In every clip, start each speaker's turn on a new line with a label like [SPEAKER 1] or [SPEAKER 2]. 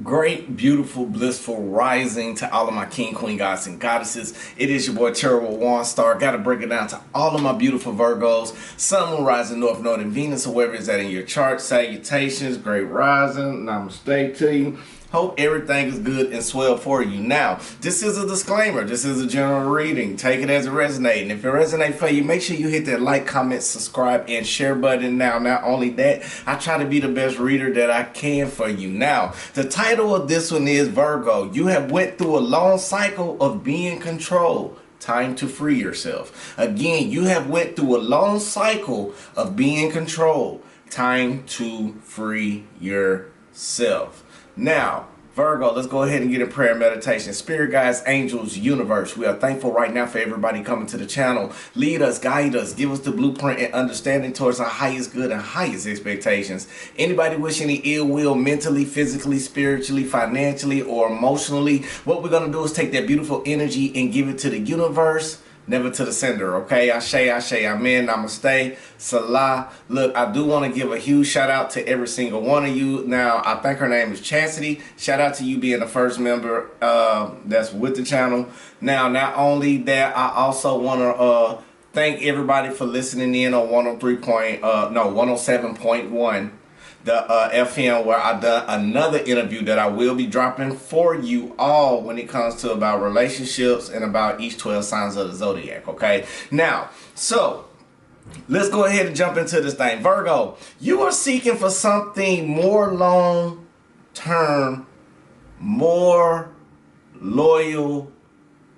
[SPEAKER 1] Great, beautiful, blissful rising to all of my king, queen, gods, and goddesses. It is your boy Terrible Waunstar. Got to break it down to all of my beautiful Virgos. Sun, moon, rising, north, node, and Venus, or wherever is that in your chart. Salutations, great rising. Namaste to you. Hope everything is good and swell for you. Now, this is a disclaimer. This is a general reading. Take it as it resonates. And if it resonates for you, make sure you hit that like, comment, subscribe, and share button. Now, not only that, I try to be the best reader that I can for you. Now, the title of this one is Virgo. You have went through a long cycle of being controlled. Time to free yourself. Again, you have went through a long cycle of being controlled. Time to free yourself. Now, Virgo, let's go ahead and get in prayer and meditation. Spirit guides, angels, universe. We are thankful right now for everybody coming to the channel. Lead us, guide us, give us the blueprint and understanding towards our highest good and highest expectations. Anybody wishing any ill will mentally, physically, spiritually, financially, or emotionally, what we're going to do is take that beautiful energy and give it to the universe. Never to the sender, okay? Ashe, amen, namaste, salah. Look, I do want to give a huge shout out to every single one of you. Now, I think her name is Chastity. Shout out to you being the first member that's with the channel. Now, not only that, I also want to thank everybody for listening in on 107.1. The FM, where I done another interview that I will be dropping for you all when it comes to about relationships and about each 12 signs of the zodiac, okay? Now, so let's go ahead and jump into this thing. Virgo, you are seeking for something more long term, more loyal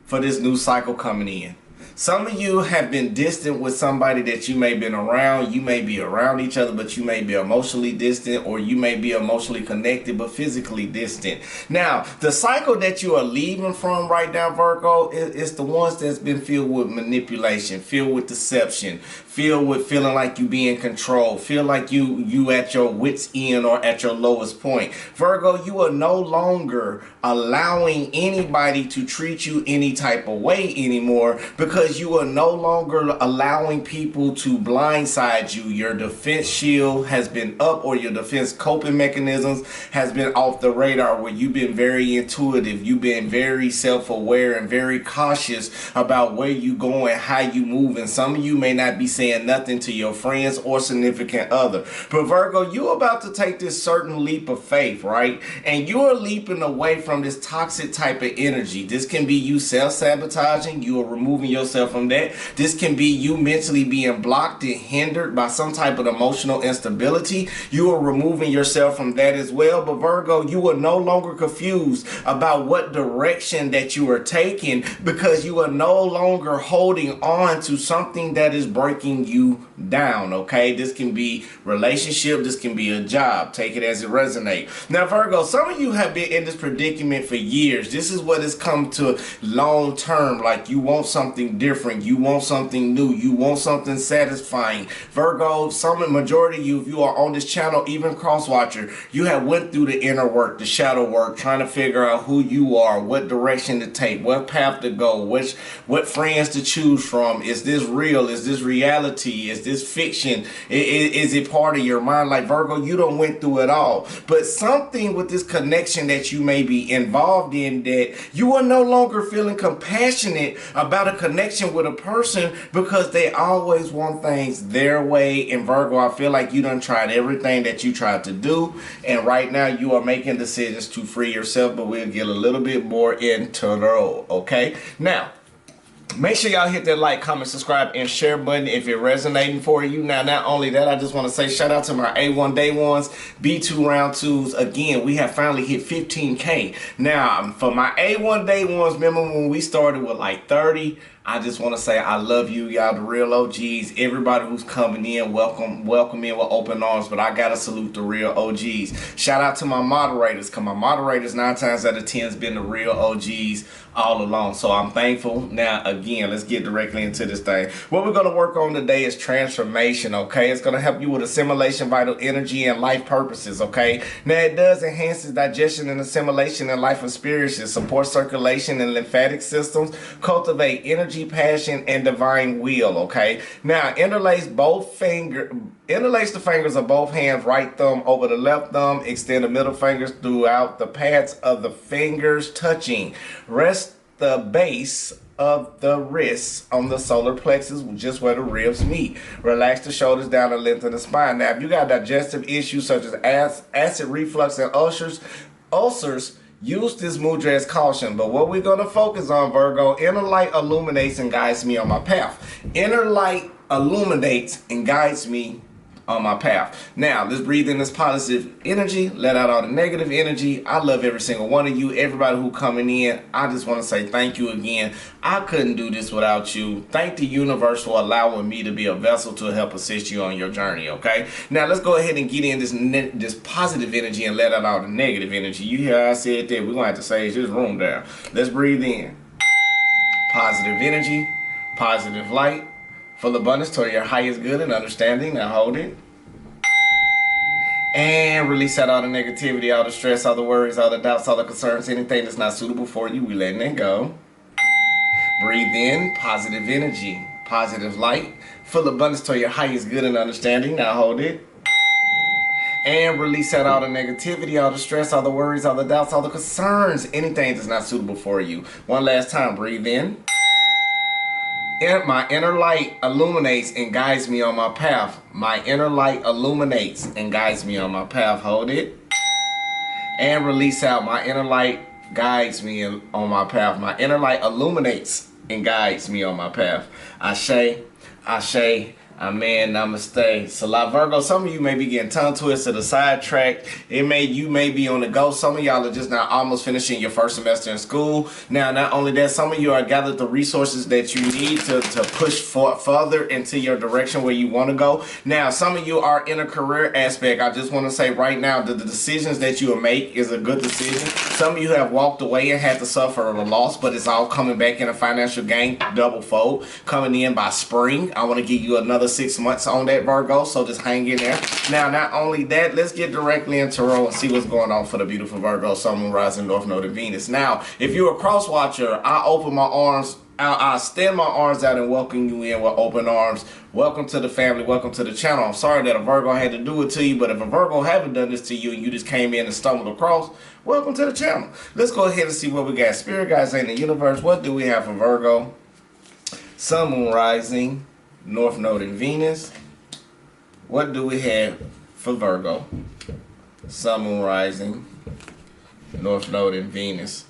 [SPEAKER 1] for this new cycle coming in. Some of you have been distant with somebody that you may have been around. You may be around each other, but you may be emotionally distant, or you may be emotionally connected, but physically distant. Now, the cycle that you are leaving from right now, Virgo, is the ones that's been filled with manipulation, filled with deception, filled with feeling like you be in control, feel like you at your wit's end or at your lowest point. Virgo, you are no longer allowing anybody to treat you any type of way anymore, because you are no longer allowing people to blindside you. Your defense shield has been up, or your defense coping mechanisms has been off the radar, where you've been very intuitive, you've been very self-aware and very cautious about where you going, how you move. And some of you may not be saying nothing to your friends or significant other. But Virgo, you're about to take this certain leap of faith, right? And you're leaping away from this toxic type of energy. This can be you self-sabotaging. You are removing yourself from that. This can be you mentally being blocked and hindered by some type of emotional instability. You are removing yourself from that as well. But Virgo, you are no longer confused about what direction that you are taking, because you are no longer holding on to something that is breaking you down, okay? This can be relationship, this can be a job. Take it as it resonates. Now, Virgo, some of you have been in this predicament for years. This is what has come to long term. Like, you want something different, you want something new, you want something satisfying. Virgo, majority of you, if you are on this channel, even cross-watcher, you have went through the inner work, the shadow work, trying to figure out who you are, what direction to take, what path to go, what friends to choose from. Is this real? Is this reality? Is this fiction? Is it part of your mind? Like, Virgo, you don't went through it all. But something with this connection that you may be involved in, that you are no longer feeling compassionate about a connection with a person, because they always want things their way. And Virgo, I feel like you done tried everything that you tried to do, and right now you are making decisions to free yourself. But we'll get a little bit more into the role, okay? Now, make sure y'all hit that like, comment, subscribe, and share button if it's resonating for you. Now, not only that, I just want to say shout out to my A1 Day Ones, B2 Round 2s. Again, we have finally hit 15K. Now, for my A1 Day Ones, remember when we started with like 30? I just want to say I love you, y'all, the real OGs. Everybody who's coming in, welcome in with open arms. But I gotta salute the real OGs. Shout out to my moderators, because my moderators 9 times out of 10 has been the real OGs all along. So I'm thankful. Now, again, let's get directly into this thing. What we're gonna work on today is transformation, okay? It's gonna help you with assimilation, vital energy, and life purposes, okay? Now, it does enhance digestion and assimilation and life experiences, support circulation and lymphatic systems, cultivate energy energy, passion, and divine will, okay? Now, interlace the fingers of both hands, right thumb over the left thumb. Extend the middle fingers throughout the pads of the fingers touching. Rest the base of the wrists on the solar plexus, just where the ribs meet. Relax the shoulders down and lengthen the spine. Now, if you got digestive issues such as acid reflux and ulcers, use this mudra as caution. But what we're going to focus on, Virgo, inner light illuminates and guides me on my path. Inner light illuminates and guides me on my path. Now, let's breathe in this positive energy, let out all the negative energy. I love every single one of you, everybody who coming in. I just want to say thank you again. I couldn't do this without you. Thank the universe for allowing me to be a vessel to help assist you on your journey, okay? Now, let's go ahead and get in this positive energy and let out all the negative energy. You hear I said that. We're going to have to sage this room down. Let's breathe in. Positive energy, positive light, full abundance toward your highest good and understanding. Now hold it. And release out all the negativity, all the stress, all the worries, all the doubts, all the concerns, anything that's not suitable for you, we letting it go. Breathe in, positive energy, positive light, full abundance toward your highest good and understanding. Now hold it. And release out all the negativity, all the stress, all the worries, all the doubts, all the concerns, anything that's not suitable for you. One last time, breathe in. My inner light illuminates and guides me on my path. My inner light illuminates and guides me on my path. Hold it. And release out. My inner light guides me on my path. My inner light illuminates and guides me on my path. Ashe, Ashe, Amen, namaste. Salah, Virgo, some of you may be getting tongue twisted or sidetracked. You may be on the go. Some of y'all are just now almost finishing your first semester in school. Now, not only that, some of you are gathered the resources that you need to push further into your direction where you want to go. Now, some of you are in a career aspect. I just want to say right now that the decisions that you will make is a good decision. Some of you have walked away and had to suffer a loss, but it's all coming back in a financial gain, double fold, coming in by spring. I want to give you another 6 months on that, Virgo, so just hang in there. Now, not only that, let's get directly into tarot and see what's going on for the beautiful Virgo, Sun, Moon, Rising, North Node, and Venus. Now, if you're a cross watcher, I open my arms, I extend my arms out and welcome you in with open arms. Welcome to the family, welcome to the channel. I'm sorry that a Virgo had to do it to you, but if a Virgo haven't done this to you and you just came in and stumbled across, welcome to the channel. Let's go ahead and see what we got. Spirit guides in the universe, what do we have for Virgo? Sun, Moon, Rising, North Node, and Venus. What do we have for Virgo? Sun, Moon, Rising, North Node, and Venus.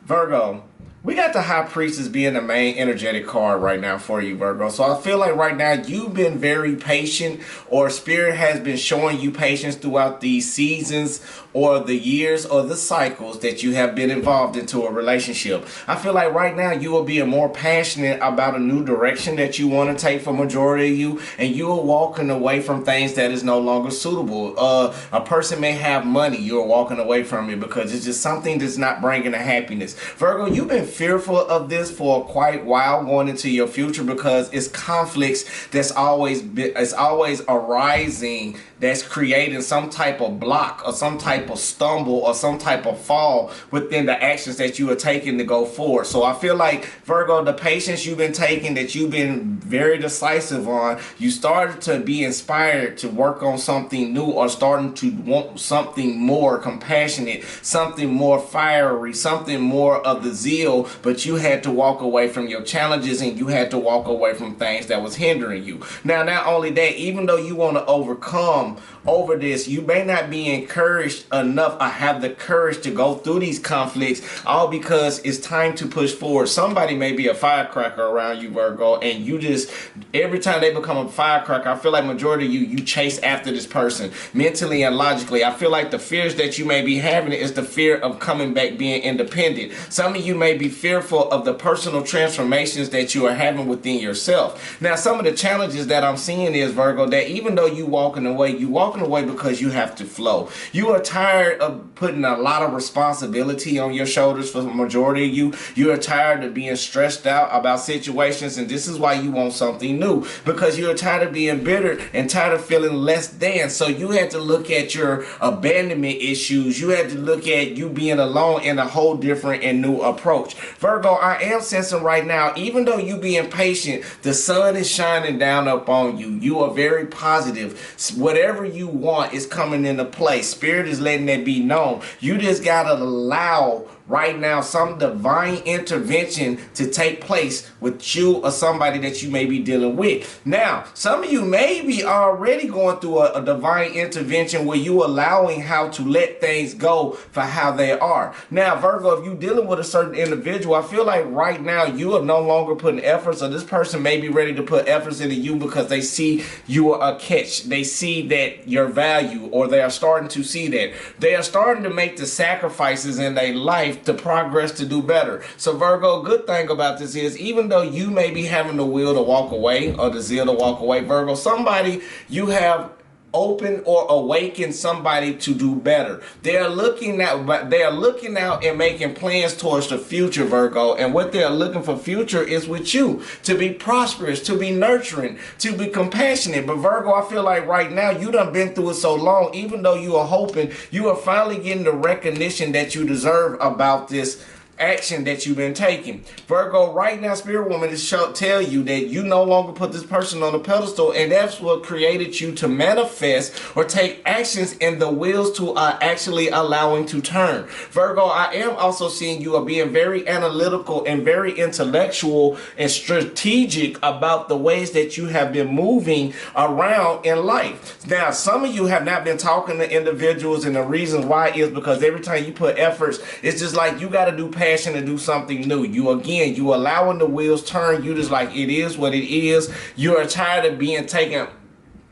[SPEAKER 1] Virgo, we got the High Priestess being the main energetic card right now for you, Virgo. So I feel like right now you've been very patient, or Spirit has been showing you patience throughout these seasons or the years or the cycles that you have been involved into a relationship. I feel like right now you are being more passionate about a new direction that you want to take for majority of you, and you are walking away from things that is no longer suitable. A person may have money, you're walking away from it because it's just something that's not bringing the happiness. Virgo, you've been fearful of this for quite a while going into your future because it's conflicts that's always arising, that's creating some type of block or some type of stumble or some type of fall within the actions that you are taking to go forward. So I feel like, Virgo, the patience you've been taking, that you've been very decisive on, you started to be inspired to work on something new, or starting to want something more compassionate, something more fiery, something more of the zeal, but you had to walk away from your challenges and you had to walk away from things that was hindering you. Now, not only that, even though you want to overcome over this, you may not be encouraged enough or have the courage to go through these conflicts, all because it's time to push forward. Somebody may be a firecracker around you, Virgo, and you just, every time they become a firecracker, I feel like majority of you chase after this person mentally and logically. I feel like the fears that you may be having is the fear of coming back being independent. Some of you may be fearful of the personal transformations that you are having within yourself. Now, some of the challenges that I'm seeing is, Virgo, that even though you walking away, you walking away because you have to flow. You are tired of putting a lot of responsibility on your shoulders for the majority of you. You are tired of being stressed out about situations, and this is why you want something new, because you're tired of being bitter and tired of feeling less than. So you had to look at your abandonment issues. You had to look at you being alone in a whole different and new approach. Virgo, I am sensing right now, even though you being patient, the sun is shining down upon you. You are very positive. Whatever you want is coming into play. Spirit is letting that be known. You just gotta allow right now some divine intervention to take place with you or somebody that you may be dealing with. Now, some of you may be already going through a divine intervention where you allowing how to let things go for how they are. Now, Virgo, if you're dealing with a certain individual, I feel like right now you are no longer putting efforts, or this person may be ready to put efforts into you because they see you are a catch. They see that your value, or they are starting to see that. They are starting to make the sacrifices in their life to progress, to do better. So Virgo, good thing about this is, even though you may be having the will to walk away or the zeal to walk away, Virgo, somebody you have open or awaken somebody to do better. They are looking out and making plans towards the future, Virgo, and what they are looking for future is with you, to be prosperous, to be nurturing, to be compassionate. But Virgo, I feel like right now you done been through it so long, even though you are hoping, you are finally getting the recognition that you deserve about this action that you've been taking. Virgo, right now Spirit Woman is tell you that you no longer put this person on a pedestal, and that's what created you to manifest or take actions in the wheels to actually allowing to turn. Virgo, I am also seeing you are being very analytical and very intellectual and strategic about the ways that you have been moving around in life. Now, some of you have not been talking to individuals, and the reason why is because every time you put efforts, it's just like you got to do passion to do something new. You allowing the wheels turn. You just like, it is what it is. You are tired of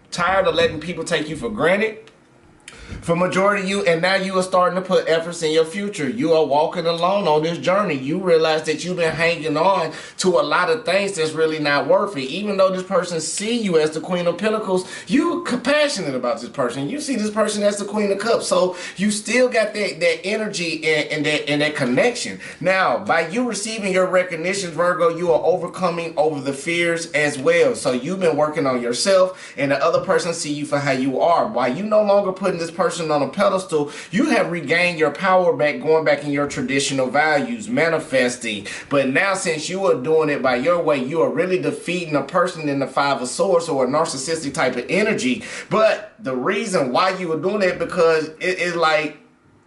[SPEAKER 1] tired of letting people take you for granted. For majority of you, and now you are starting to put efforts in your future. You are walking alone on this journey. You realize that you've been hanging on to a lot of things that's really not worth it. Even though this person see you as the Queen of Pentacles, you're compassionate about this person. You see this person as the Queen of Cups. So you still got that energy and that connection. Now, by you receiving your recognition, Virgo, you are overcoming over the fears as well. So you've been working on yourself, and the other person see you for how you are. While you no longer putting this person on a pedestal, you have regained your power back, going back in your traditional values, manifesting. But now, since you are doing it by your way, you are really defeating a person in the Five of Swords, or a narcissistic type of energy. But the reason why you are doing it, because it is like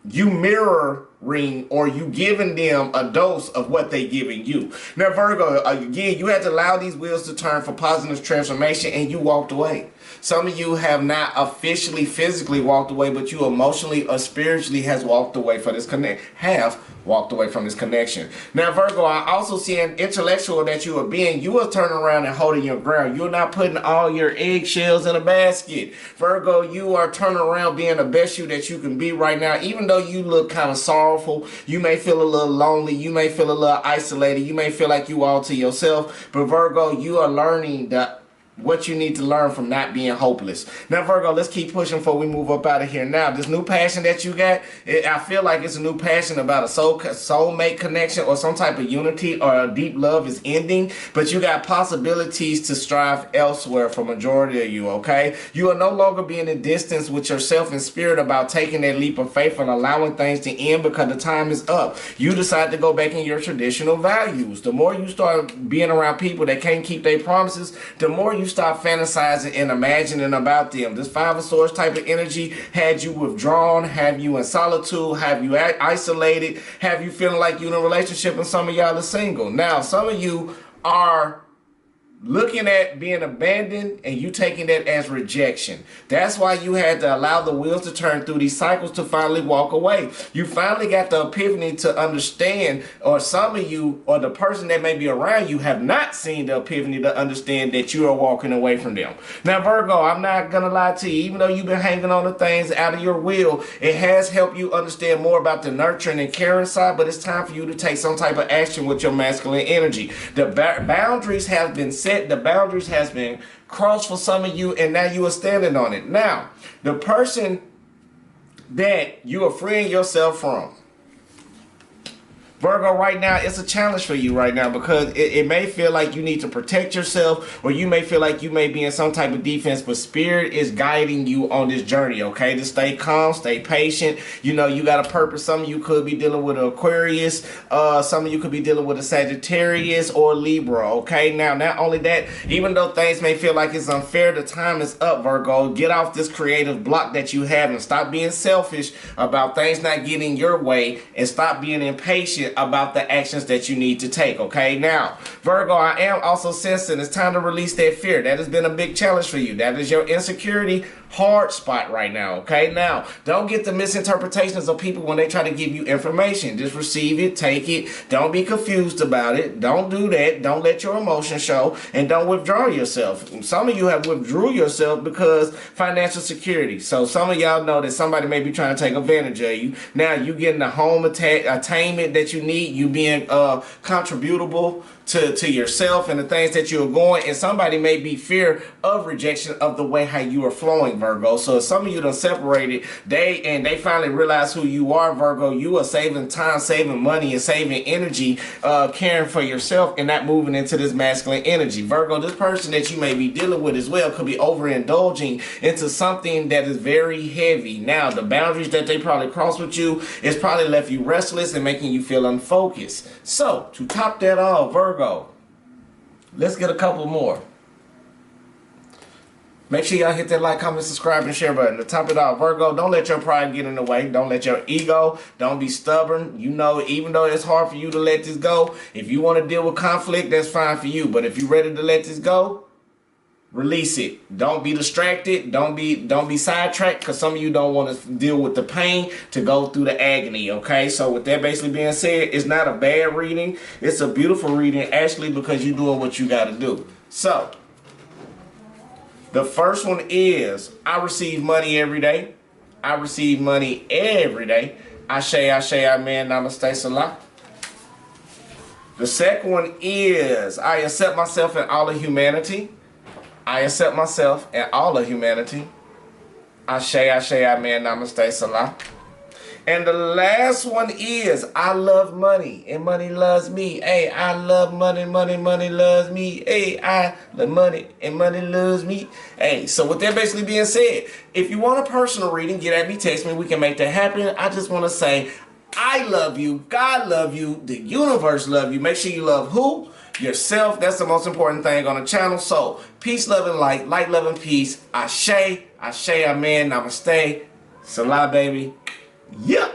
[SPEAKER 1] you mirroring, or you giving them a dose of what they giving you. Now, Virgo, again, you had to allow these wheels to turn for positive transformation, and you walked away. Some of you have not officially physically walked away, but you emotionally or spiritually has walked away for this walked away from this connection. Now, Virgo, I also see an intellectual that you are being. You are turning around and holding your ground. You're not putting all your eggshells in a basket. Virgo, you are turning around being the best you that you can be right now. Even though you look kind of sorrowful, you may feel a little lonely, you may feel a little isolated, you may feel like you all to yourself. But Virgo, you are learning that what you need to learn from not being hopeless. Now, Virgo, let's keep pushing before we move up out of here. Now, this new passion that you got, I feel like it's a new passion about a soulmate connection, or some type of unity, or a deep love is ending, but you got possibilities to strive elsewhere for majority of you, okay? You are no longer being in distance with yourself and spirit about taking that leap of faith and allowing things to end because the time is up. You decide to go back in your traditional values. The more you start being around people that can't keep their promises, the more you stop fantasizing and imagining about them. This Five of Swords type of energy had you withdrawn, have you in solitude, have you isolated, have you feeling like you're in a relationship, and some of y'all are single. Now, some of you are looking at being abandoned, and you taking that as rejection. That's why you had to allow the wheels to turn through these cycles to finally walk away. You finally got the epiphany to understand, or some of you, or the person that may be around you, have not seen the epiphany to understand that you are walking away from them. Now, Virgo, I'm not gonna lie to you, even though you've been hanging on to things out of your will, it has helped you understand more about the nurturing and caring side, but it's time for you to take some type of action with your masculine energy. The boundaries have been set set, the boundaries has been crossed for some of you, and now you are standing on it. Now, the person that you are freeing yourself from, Virgo, right now, it's a challenge for you right now because it may feel like you need to protect yourself, or you may feel like you may be in some type of defense, but Spirit is guiding you on this journey, okay? To stay calm, stay patient. You know, you got a purpose. Some of you could be dealing with an Aquarius. Some of you could be dealing with a Sagittarius or Libra, okay? Now, not only that, even though things may feel like it's unfair, the time is up, Virgo. Get off this creative block that you have and stop being selfish about things not getting your way, and stop being impatient about the actions that you need to take, okay? Now, Virgo, I am also sensing it's time to release that fear. That has been a big challenge for you. That is your insecurity hard spot right now, okay? Now, don't get the misinterpretations of people when they try to give you information. Just receive it, take it. Don't be confused about it. Don't do that. Don't let your emotions show, and don't withdraw yourself. Some of you have withdrew yourself because financial security. So some of y'all know that somebody may be trying to take advantage of you. Now, you getting the home attainment that you need, you being contributable to yourself and the things that you're going, and somebody may be fear of rejection of the way how you are flowing, Virgo. So if some of you done separated, they finally realize who you are, Virgo. You are saving time, saving money, and saving energy, caring for yourself, and not moving into this masculine energy. Virgo, this person that you may be dealing with as well could be overindulging into something that is very heavy. Now, the boundaries that they probably crossed with you is probably left you restless and making you feel unfocused. So to top that off, Virgo, let's get a couple more. Make sure y'all hit that like, comment, subscribe, and share button. To top it off, Virgo, don't let your pride get in the way. Don't let your ego. Don't be stubborn. You know, even though it's hard for you to let this go, if you want to deal with conflict, that's fine for you. But if you're ready to let this go, release it. Don't be distracted. Don't be sidetracked, because some of you don't want to deal with the pain to go through the agony, okay? So with that basically being said, it's not a bad reading. It's a beautiful reading, actually, because you're doing what you got to do. So the first one is, I receive money every day. I receive money every day. Ashe, amen, namaste, salah. The second one is, I accept myself and all of humanity. I accept myself and all of humanity. Ashe, amen, namaste, salah. And the last one is, I love money and money loves me. Hey, I love money, money loves me. Hey, I love money and money loves me. Hey, so with that basically being said, if you want a personal reading, get at me, text me, we can make that happen. I just want to say, I love you, God love you, the universe love you. Make sure you love who? Yourself. That's the most important thing on the channel. So, peace, love, and light, love, and peace. Ashe, amen, namaste, salah, baby. Yeah.